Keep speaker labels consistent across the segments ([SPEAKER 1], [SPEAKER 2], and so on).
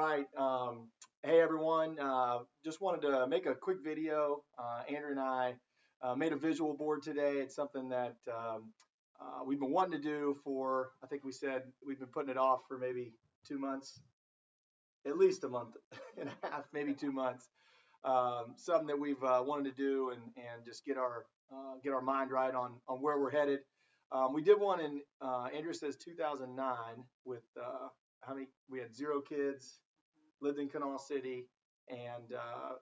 [SPEAKER 1] right. Hey, everyone. Just wanted to make a quick video. Andrew and I made a visual board today. It's something that we've been wanting to do for, I think we said we've been putting it off for maybe 2 months, at least a month and a half, maybe 2 months. Something that we've wanted to do and just get our mind right on where we're headed. We did one in Andrew says 2009 with how many? We had 0 kids, lived in Canal City, and I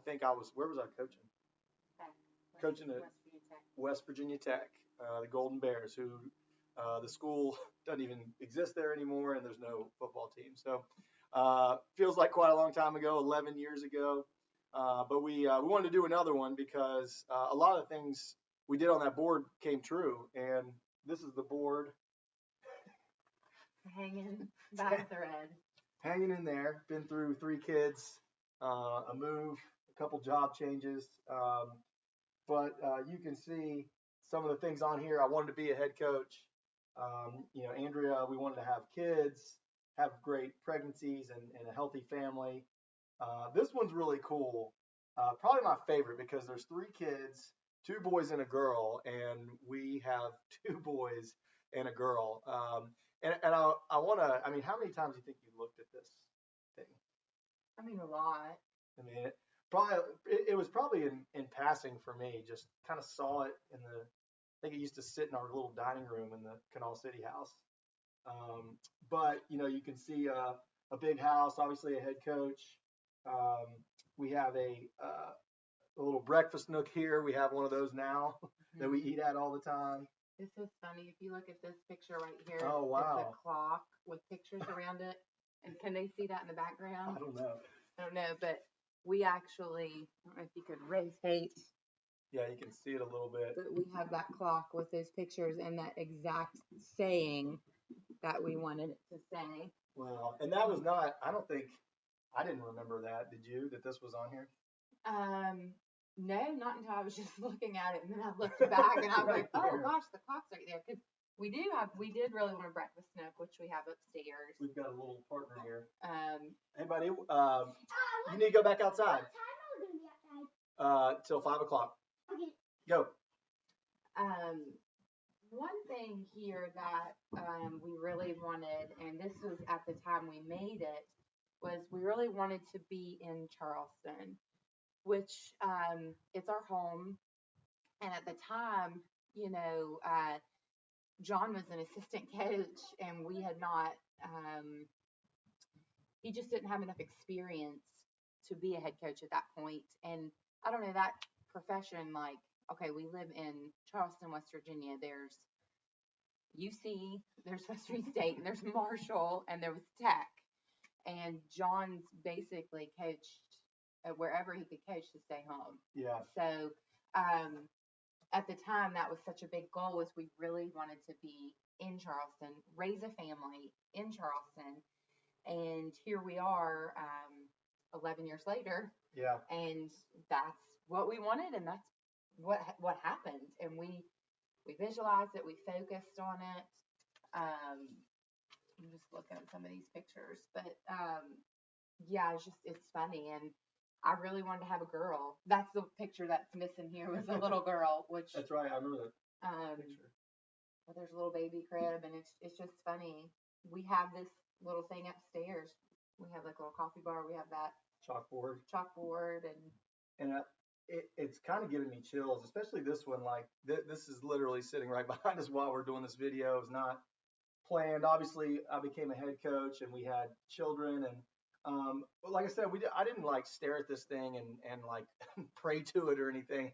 [SPEAKER 1] think where was I coaching? Coaching at West Virginia Tech, the Golden Bears, who the school doesn't even exist there anymore, and there's no football team. So feels like quite a long time ago, 11 years ago. But we wanted to do another one because a lot of the things we did on that board came true, and this is the board
[SPEAKER 2] hanging by a thread.
[SPEAKER 1] Hanging in there. Been through 3 kids, a move, a couple job changes, but you can see some of the things on here. I wanted to be a head coach. Andrea, we wanted to have kids, have great pregnancies, and a healthy family. This one's really cool. Probably my favorite because there's 3 kids, 2 boys and a girl, and we have 2 boys and a girl. And I want to, how many times do you think you looked at this thing?
[SPEAKER 2] A lot.
[SPEAKER 1] It was probably in passing for me, just kind of saw it I think it used to sit in our little dining room in the Canal City house. But, you can see a big house, obviously a head coach. We have a little breakfast nook here. We have one of those now that we eat at all the time.
[SPEAKER 2] This is funny. If you look at this picture right here,
[SPEAKER 1] oh, wow.
[SPEAKER 2] It's a clock with pictures around it. And can they see that in the background?
[SPEAKER 1] I don't know,
[SPEAKER 2] but we actually, I don't know if you could rotate.
[SPEAKER 1] Yeah, you can see it a little bit.
[SPEAKER 2] But we have that clock with those pictures and that exact saying that we wanted it to say.
[SPEAKER 1] Wow. And that was not, I didn't remember that. Did you, that this was on here?
[SPEAKER 2] No, not until I was just looking at it, and then I looked back and I was like, oh gosh, the clock's right there. Because we did really want a breakfast nook, which we have upstairs.
[SPEAKER 1] We've got a little partner here. Hey buddy, you need to go back outside.
[SPEAKER 3] What time are we going to be outside?
[SPEAKER 1] Till 5 o'clock.
[SPEAKER 3] Okay.
[SPEAKER 1] Go.
[SPEAKER 2] One thing here that we really wanted, and this was at the time we made it, was we really wanted to be in Charleston, which it's our home. And at the time, John was an assistant coach, and we had not, he just didn't have enough experience to be a head coach at that point. And I don't know, that profession, like, okay, we live in Charleston, West Virginia. There's UC, there's West Virginia State, and there's Marshall, and there was Tech. And John's basically coached wherever he could coach to stay home.
[SPEAKER 1] Yeah.
[SPEAKER 2] So at the time, that was such a big goal, was we really wanted to be in Charleston, raise a family in Charleston. And here we are 11 years later.
[SPEAKER 1] Yeah.
[SPEAKER 2] And that's what we wanted, and that's what happened. And we visualized it, we focused on it. I'm just looking at some of these pictures, but yeah, it's funny. And I really wanted to have a girl. That's the picture that's missing here, was a little girl, which
[SPEAKER 1] that's right. I remember that picture.
[SPEAKER 2] But there's a little baby crib, and it's just funny. We have this little thing upstairs. We have like a little coffee bar. We have that chalkboard,
[SPEAKER 1] and it's kind of giving me chills, especially this one. Like this is literally sitting right behind us while we're doing this video. It's not planned. Obviously, I became a head coach, and we had children, and but like I said, I didn't like stare at this thing and like pray to it or anything.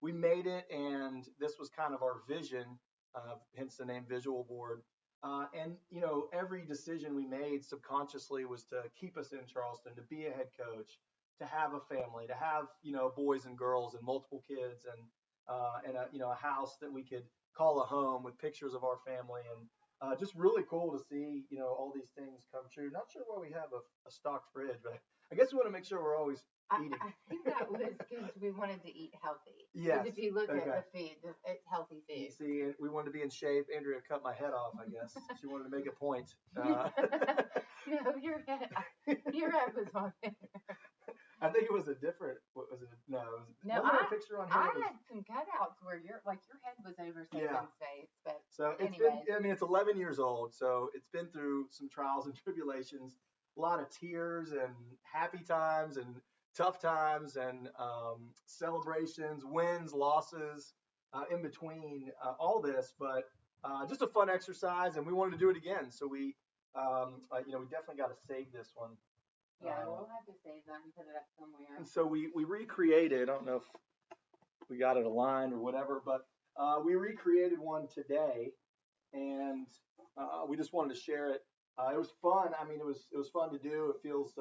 [SPEAKER 1] We made it, and this was kind of our vision, hence the name visual board. And every decision we made subconsciously was to keep us in Charleston, to be a head coach, to have a family, to have boys and girls and multiple kids, and a house that we could call a home with pictures of our family, and just really cool to see all these things come true. Not sure why we have a stocked fridge, but I guess we want to make sure we're always eating.
[SPEAKER 2] I think that was because we wanted to eat healthy.
[SPEAKER 1] Yes.
[SPEAKER 2] Because if you look at the feed, it's healthy food.
[SPEAKER 1] You see, we wanted to be in shape. Andrea cut my head off, I guess. She wanted to make a point.
[SPEAKER 2] No, Your head was on there.
[SPEAKER 1] I think it was a different. What was it? No, it was.
[SPEAKER 2] No,
[SPEAKER 1] Wasn't there a picture on here?
[SPEAKER 2] I
[SPEAKER 1] that was,
[SPEAKER 2] had some cutouts where your head was over
[SPEAKER 1] Yeah.
[SPEAKER 2] someone's face, but
[SPEAKER 1] So it's
[SPEAKER 2] anyways.
[SPEAKER 1] been. I mean, it's 11 years old, so it's been through some trials and tribulations, a lot of tears and happy times and tough times and celebrations, wins, losses, in between all this. But just a fun exercise, and we wanted to do it again. So we, we definitely got to save this one.
[SPEAKER 2] Yeah, we'll have to save that and put it up somewhere.
[SPEAKER 1] And so we recreated. I don't know if we got it aligned or whatever, but we recreated one today, and we just wanted to share it. It was fun. I mean, it was fun to do. It feels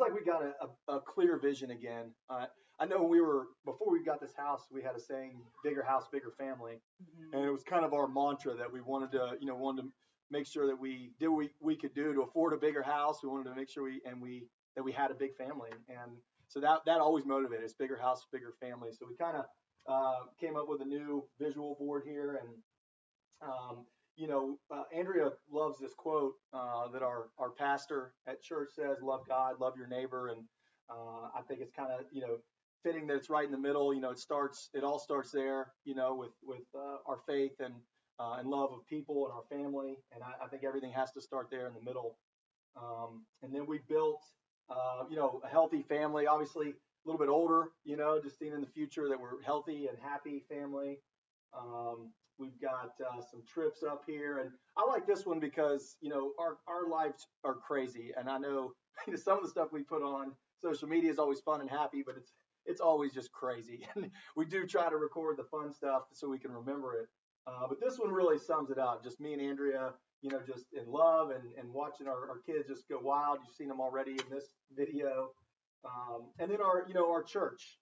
[SPEAKER 1] like we got a clear vision again. I know before we got this house, we had a saying, "Bigger house, bigger family," and it was kind of our mantra that we wanted to make sure that we did what we could do to afford a bigger house. We wanted to make sure that we had a big family, and so that always motivated us. Bigger house, bigger family. So we kind of came up with a new visual board here, and Andrea loves this quote that our pastor at church says, "Love God, love your neighbor," and I think it's kind of fitting that it's right in the middle. It all starts there, with our faith and love of people and our family, and I think everything has to start there in the middle. And then we built, a healthy family, obviously a little bit older, just seeing in the future that we're healthy and happy family. We've got some trips up here, and I like this one because our lives are crazy, and I know some of the stuff we put on social media is always fun and happy, but it's always just crazy. And we do try to record the fun stuff so we can remember it. But this one really sums it up. Just me and Andrea, just in love and watching our kids just go wild. You've seen them already in this video. And then our church.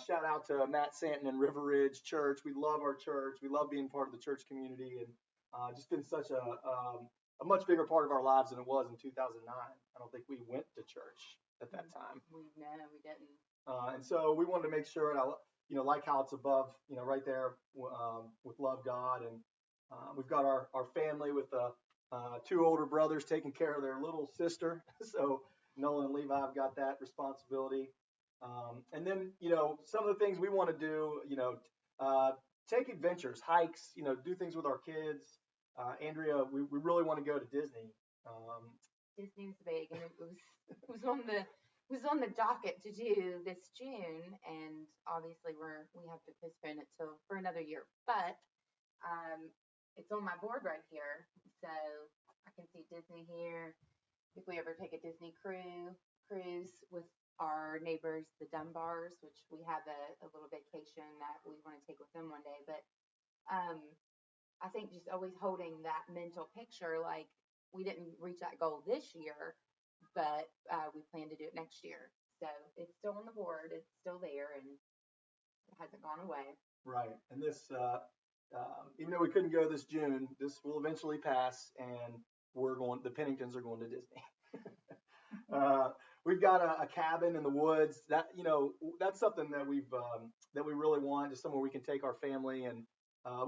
[SPEAKER 1] Shout out to Matt Santon and River Ridge Church. We love our church. We love being part of the church community, and just been such a much bigger part of our lives than it was in 2009. I don't think we went to church at that time.
[SPEAKER 2] We didn't.
[SPEAKER 1] And so we wanted to make sure, and I like how it's above, right there with Love God, and we've got our family with two older brothers taking care of their little sister. So Nolan and Levi have got that responsibility. And then, some of the things we want to do, take adventures, hikes, do things with our kids. Andrea, we really want to go to Disney.
[SPEAKER 2] Disney's big, and it was on the docket to do this June, and obviously we have to postpone it for another year. But it's on my board right here, so I can see Disney here. If we ever take a Disney cruise with our neighbors, the Dunbars, which we have a little vacation that we want to take with them one day. But I think just always holding that mental picture, like we didn't reach that goal this year, but we plan to do it next year. So it's still on the board, it's still there, and it hasn't gone away.
[SPEAKER 1] Right. And this, even though we couldn't go this June, this will eventually pass, and the Penningtons are going to Disney. We've got a cabin in the woods that, that's something that that we really want, just somewhere we can take our family. And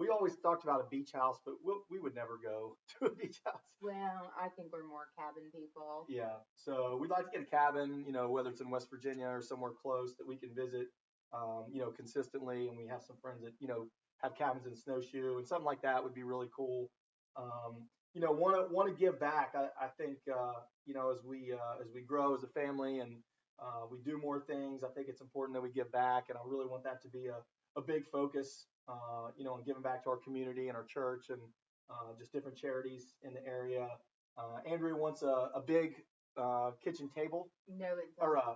[SPEAKER 1] we always talked about a beach house, but we would never go to a beach house.
[SPEAKER 2] Well, I think we're more cabin people.
[SPEAKER 1] Yeah. So we'd like to get a cabin, whether it's in West Virginia or somewhere close that we can visit, consistently. And we have some friends that, have cabins in Snowshoe, and something like that would be really cool. Want to give back. I think, as we grow as a family and we do more things, I think it's important that we give back, and I really want that to be a big focus, on giving back to our community and our church and just different charities in the area. Andrea wants a big kitchen table.
[SPEAKER 2] No,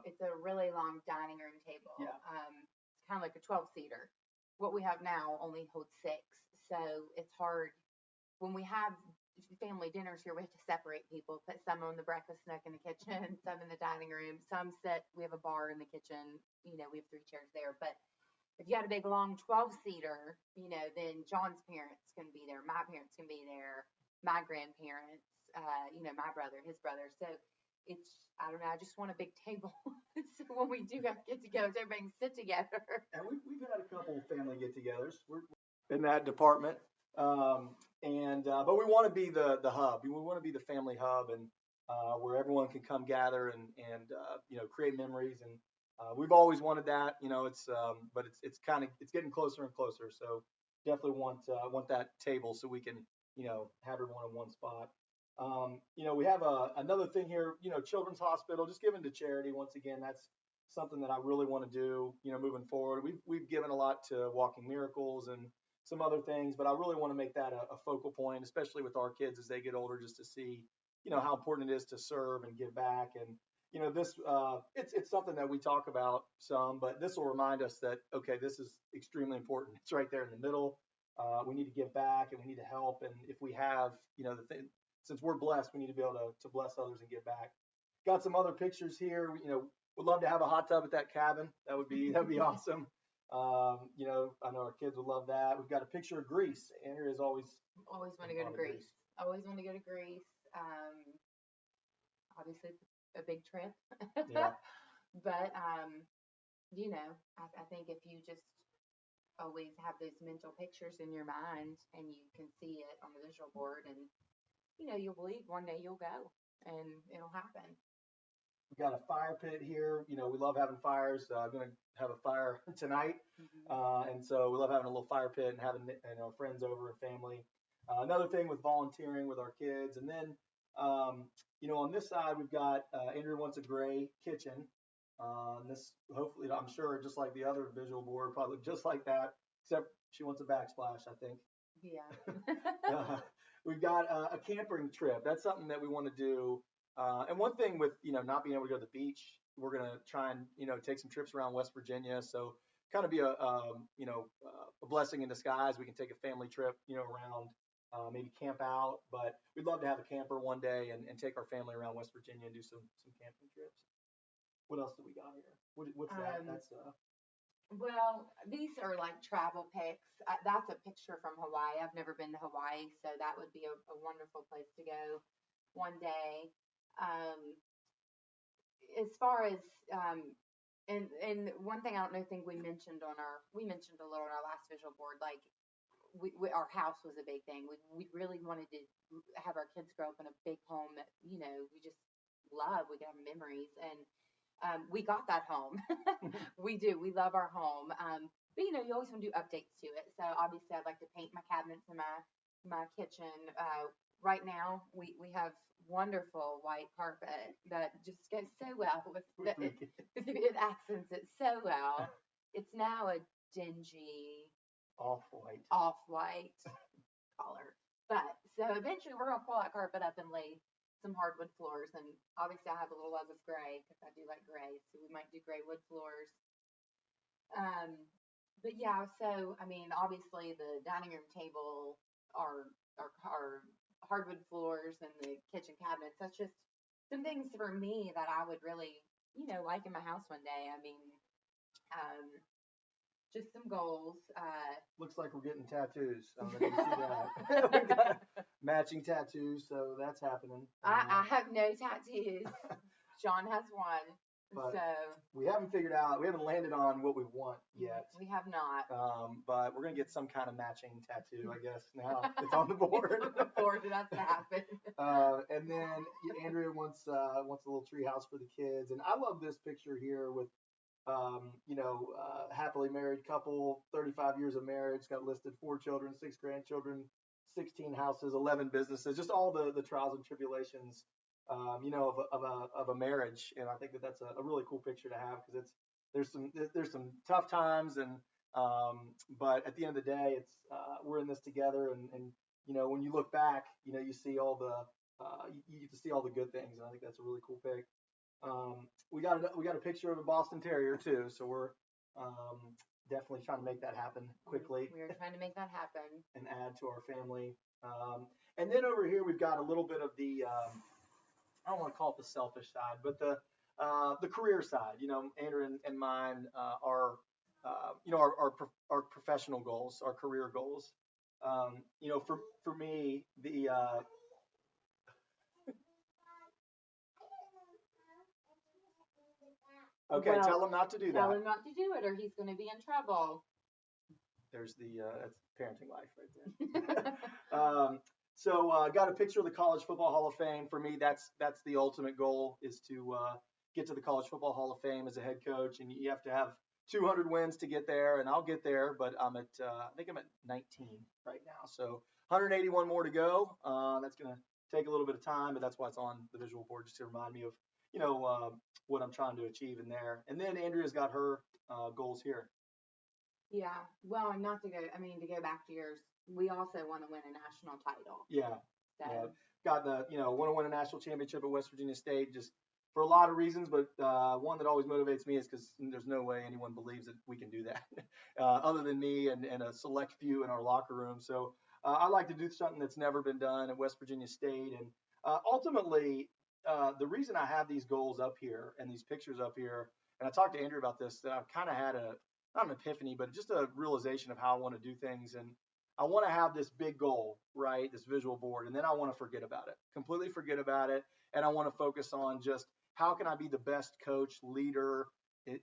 [SPEAKER 2] it's a really long dining room table.
[SPEAKER 1] Yeah.
[SPEAKER 2] It's kind of like a 12-seater. What we have now only holds 6, so it's hard when we have family dinners here. We have to separate people, put some on the breakfast nook in the kitchen, some in the dining room, some sit. We have a bar in the kitchen. We have 3 chairs there. But if you had a big long 12-seater, then John's parents can be there, my parents can be there, my grandparents, my brother, his brother. So I don't know, I just want a big table. So when we do have get-togethers, everybody can sit together.
[SPEAKER 1] And we've had a couple family get-togethers. We're in that department. But we want to be the hub. We want to be the family hub, and where everyone can come gather and create memories. And we've always wanted that. But it's kind of it's getting closer and closer. So definitely want that table so we can have everyone in one spot. We have another thing here. Children's Hospital, just given to charity. Once again, that's something that I really want to do. Moving forward, we've given a lot to Walking Miracles and some other things, but I really want to make that a focal point, especially with our kids as they get older, just to see, how important it is to serve and give back. And, this, it's something that we talk about some, but this will remind us that, okay, this is extremely important. It's right there in the middle. We need to give back and we need to help. And if we have, since we're blessed, we need to be able to bless others and give back. Got some other pictures here. Would love to have a hot tub at that cabin. That'd be awesome. I know our kids would love that. We've got a picture of Greece. Andrea's always
[SPEAKER 2] want to go to Greece. Always want to go to Greece. Obviously, a big trip.
[SPEAKER 1] Yeah.
[SPEAKER 2] But I think if you just always have those mental pictures in your mind and you can see it on the visual board, and you'll believe one day you'll go and it'll happen.
[SPEAKER 1] We've got a fire pit here. We love having fires. I'm going to have a fire tonight. And so we love having a little fire pit and having friends over and family. Another thing with volunteering with our kids. And then, on this side, we've got Andrea wants a gray kitchen. This, hopefully, I'm sure, just like the other visual board, probably just like that, except she wants a backsplash, I think.
[SPEAKER 2] Yeah.
[SPEAKER 1] We've got a camping trip. That's something that we want to do. And one thing with, not being able to go to the beach, we're going to try and, take some trips around West Virginia. So kind of be a blessing in disguise. We can take a family trip, around, maybe camp out, but we'd love to have a camper one day and take our family around West Virginia and do some camping trips. What else do we got here? What's that? That's
[SPEAKER 2] Well, these are like travel pics. That's a picture from Hawaii. I've never been to Hawaii, so that would be a wonderful place to go one day. As far as and one thing I think we mentioned a little on our last visual board, like our house was a big thing. We really wanted to have our kids grow up in a big home that we just love. We got memories, and we got that home. We do. We love our home. But you always want to do updates to it. So obviously, I'd like to paint my cabinets in my kitchen. Right now, we have wonderful white carpet that just goes so well with it accents it so well. It's now a dingy
[SPEAKER 1] off-white
[SPEAKER 2] color. But so eventually we're gonna pull that carpet up and lay some hardwood floors, and obviously I have a little love of gray because I do like gray, so we might do gray wood floors. But yeah, so I mean, obviously the dining room table are hardwood floors, and the kitchen cabinets. That's just some things for me that I would really, like in my house one day. I mean, just some goals.
[SPEAKER 1] Looks like we're getting tattoos. I don't know if you see that. We got matching tattoos, so that's happening.
[SPEAKER 2] I have no tattoos. John has one.
[SPEAKER 1] But
[SPEAKER 2] so
[SPEAKER 1] we haven't landed on what we want yet.
[SPEAKER 2] We have not.
[SPEAKER 1] But we're gonna get some kind of matching tattoo, I guess. Now it's on the board.
[SPEAKER 2] It's on the board, that's to happen.
[SPEAKER 1] And then Andrea wants a little tree house for the kids, and I love this picture here with, happily married couple, 35 years of marriage, got listed 4 children, 6 grandchildren, 16 houses, 11 businesses, just all the trials and tribulations. Of a marriage, and I think that's a really cool picture to have, because there's some tough times, and but at the end of the day, it's we're in this together, and when you look back, you see all the you get to see all the good things, and I think that's a really cool pic. We got a picture of a Boston Terrier too, so we're definitely trying to make that happen quickly.
[SPEAKER 2] We are trying to make that happen
[SPEAKER 1] and add to our family. And then over here we've got a little bit of the I don't want to call it the selfish side, but the career side. Andrew and mine are our professional goals, our career goals. For me, the okay, tell him not to do that.
[SPEAKER 2] Tell him not to do it, or he's going to be in trouble.
[SPEAKER 1] there's the that's parenting life right there. Got a picture of the College Football Hall of Fame. For me, that's the ultimate goal is to get to the College Football Hall of Fame as a head coach, and you have to have 200 wins to get there, and I'll get there, but I think I'm at 19 right now, so 181 more to go. That's gonna take a little bit of time, but that's why it's on the visual board just to remind me of what I'm trying to achieve in there. And then Andrea's got her goals here.
[SPEAKER 2] Yeah. Well, and not to go, I mean, to go back to yours, we also want to win a national title.
[SPEAKER 1] Yeah.
[SPEAKER 2] So,
[SPEAKER 1] Yeah. Got want to win a national championship at West Virginia State just for a lot of reasons, but one that always motivates me is because there's no way anyone believes that we can do that other than me and a select few in our locker room. So I like to do something that's never been done at West Virginia State. And ultimately, the reason I have these goals up here and these pictures up here, and I talked to Andrew about this, that I've kind of had not an epiphany, but just a realization of how I want to do things. And I want to have this big goal, right? This visual board. And then I want to forget about it, completely forget about it. And I want to focus on just how can I be the best coach, leader,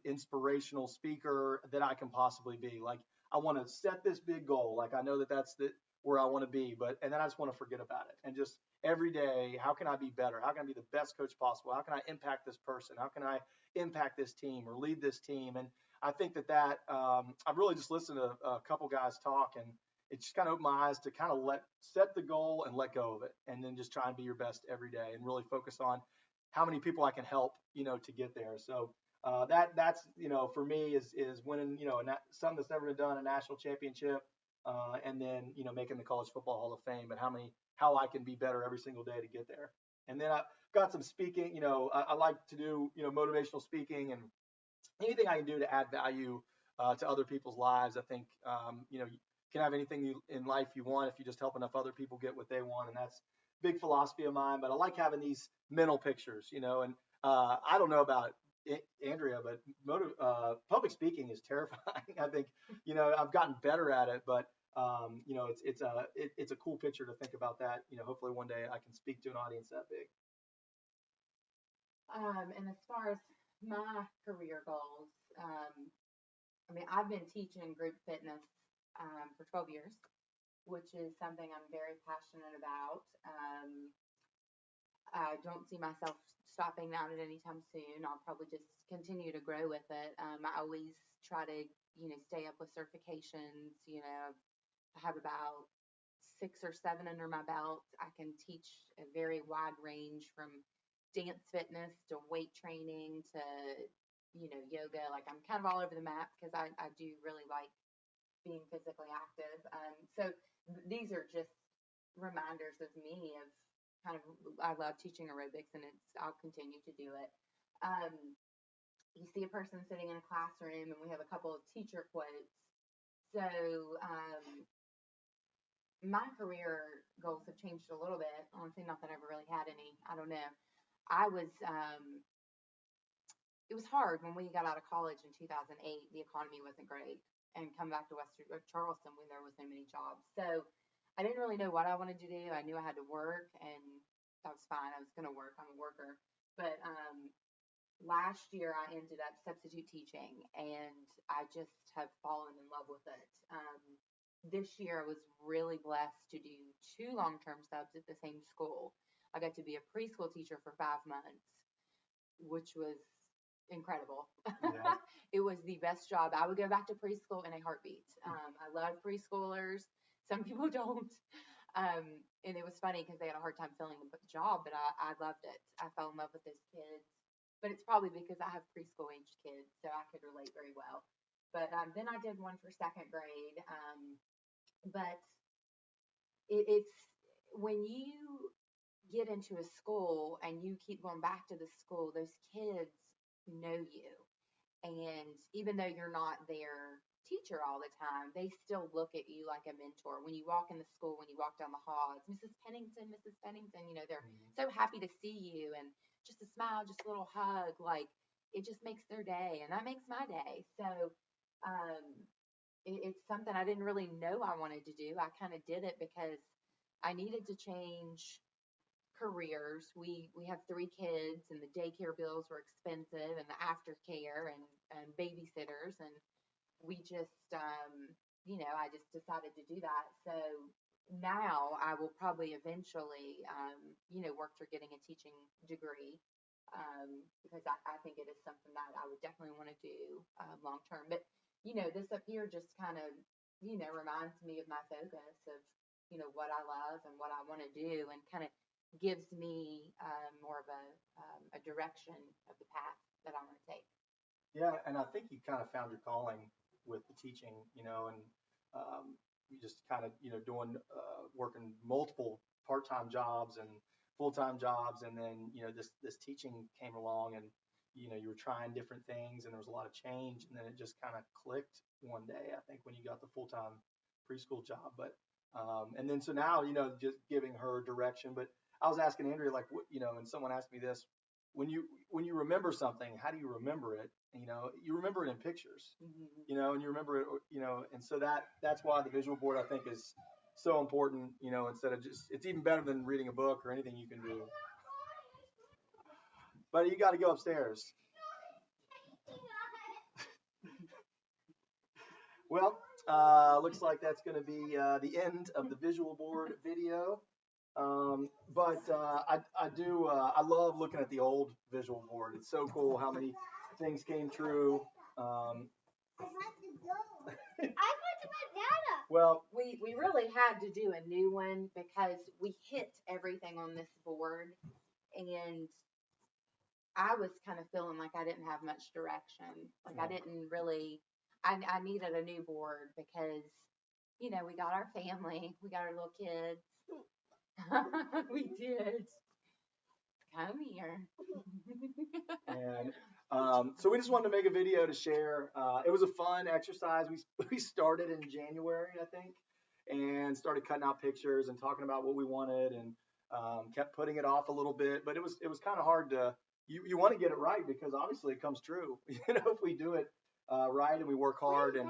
[SPEAKER 1] inspirational speaker that I can possibly be. Like I want to set this big goal. Like I know that that's where I want to be, and then I just want to forget about it. And just every day, how can I be better? How can I be the best coach possible? How can I impact this person? How can I impact this team or lead this team? And I think that I've really just listened to a couple guys talk, and it just kind of opened my eyes to kind of set the goal and let go of it, and then just try and be your best every day, and really focus on how many people I can help, to get there. So that's for me is winning something that's never been done, a national championship, and then making the College Football Hall of Fame, but how I can be better every single day to get there. And then I got some speaking. I like to do motivational speaking and anything I can do to add value to other people's lives. I think you can have anything in life you want if you just help enough other people get what they want, and that's a big philosophy of mine. But I like having these mental pictures, and I don't know about Andrea, but public speaking is terrifying. I think I've gotten better at it, but it's a cool picture to think about that. Hopefully one day I can speak to an audience that big.
[SPEAKER 2] and as far as my career goals, I mean, I've been teaching group fitness for 12 years, which is something I'm very passionate about. I don't see myself stopping that at any time soon. I'll probably just continue to grow with it. I always try to, stay up with certifications. I have about 6 or 7 under my belt. I can teach a very wide range from dance fitness to weight training to, yoga. Like I'm kind of all over the map because I do really like being physically active. So these are just reminders of me of kind of, I love teaching aerobics and I'll continue to do it. You see a person sitting in a classroom and we have a couple of teacher quotes. So my career goals have changed a little bit. Honestly, not that I ever really had any. I don't know. It was hard when we got out of college in 2008. The economy wasn't great, and come back to Charleston when there was no many jobs. So I didn't really know what I wanted to do. I knew I had to work, and that was fine. I was going to work. I'm a worker. But last year I ended up substitute teaching, and I just have fallen in love with it. This year I was really blessed to do 2 long-term subs at the same school. I got to be a preschool teacher for 5 months, which was incredible.
[SPEAKER 1] Yeah.
[SPEAKER 2] It was the best job. I would go back to preschool in a heartbeat. I love preschoolers. Some people don't. And it was funny because they had a hard time filling the job, but I loved it. I fell in love with those kids. But it's probably because I have preschool aged kids, so I could relate very well. But then I did one for 2nd grade. But it's when you get into a school and you keep going back to the school, those kids know you. And even though you're not their teacher all the time, they still look at you like a mentor. When you walk in the school, when you walk down the hall, it's Mrs. Pennington, Mrs. Pennington, they're so happy to see you, and just a smile, just a little hug, like it just makes their day, and that makes my day. So it's something I didn't really know I wanted to do. I kind of did it because I needed to change careers. We have 3 kids, and the daycare bills were expensive, and the aftercare and babysitters, and we just I just decided to do that. So now I will probably eventually, work through getting a teaching degree, because I think it is something that I would definitely want to do long term. But, this up here just kind of, reminds me of my focus of, what I love and what I want to do, and kind of gives me more of a direction of the path that I want to take.
[SPEAKER 1] Yeah, and I think you kind of found your calling with the teaching, and you just kind of, doing working multiple part-time jobs and full-time jobs, and then this teaching came along, and you were trying different things, and there was a lot of change, and then it just kind of clicked one day. I think when you got the full-time preschool job, but and then so now just giving her direction. But I was asking Andrea, like, what, and someone asked me this, when you remember something, how do you remember it? You remember it in pictures, and you remember it, and so that's why the visual board, I think, is so important, instead of just, it's even better than reading a book or anything you can do. But you got to go upstairs. Well, looks like that's going to be the end of the visual board video. But I love looking at the old visual board. It's so cool how many things came true. Well,
[SPEAKER 2] we really had to do a new one because we hit everything on this board, and I was kind of feeling like I didn't have much direction. Like I didn't really, I needed a new board because, we got our family, we got our little kids. We did. Come here.
[SPEAKER 1] And so we just wanted to make a video to share. It was a fun exercise. We started in January, I think, and started cutting out pictures and talking about what we wanted, and kept putting it off a little bit. But it was kind of hard to, you want to get it right, because obviously it comes true. If we do it right and we work hard. And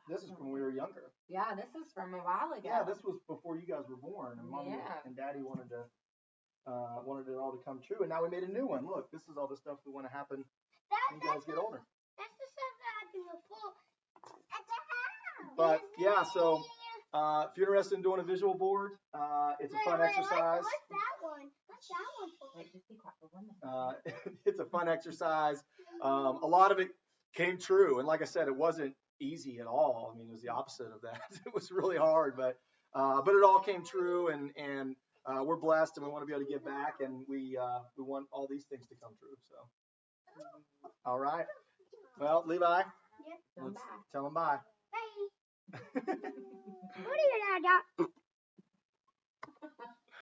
[SPEAKER 1] this is from when we were younger.
[SPEAKER 2] Yeah, this is from a while ago.
[SPEAKER 1] Yeah, this was before you guys were born, and Mommy and Daddy wanted it all to come true, and now we made a new one. Look, this is all the stuff we want to happen when you guys get older.
[SPEAKER 3] That's the stuff that happened before at the house.
[SPEAKER 1] But yeah, so if you're interested in doing a visual board, it's a fun exercise.
[SPEAKER 3] What's that one? What's that one for?
[SPEAKER 2] Wait, just be quiet for 1 minute.
[SPEAKER 1] It's a fun exercise. A lot of it came true, and like I said, it wasn't easy at all. I mean, it was the opposite of that. It was really hard, but it all came true, and we're blessed, and we want to be able to give back, and we want all these things to come true. So, all right. Well, Levi, let's tell them bye.
[SPEAKER 3] Bye. What do you got?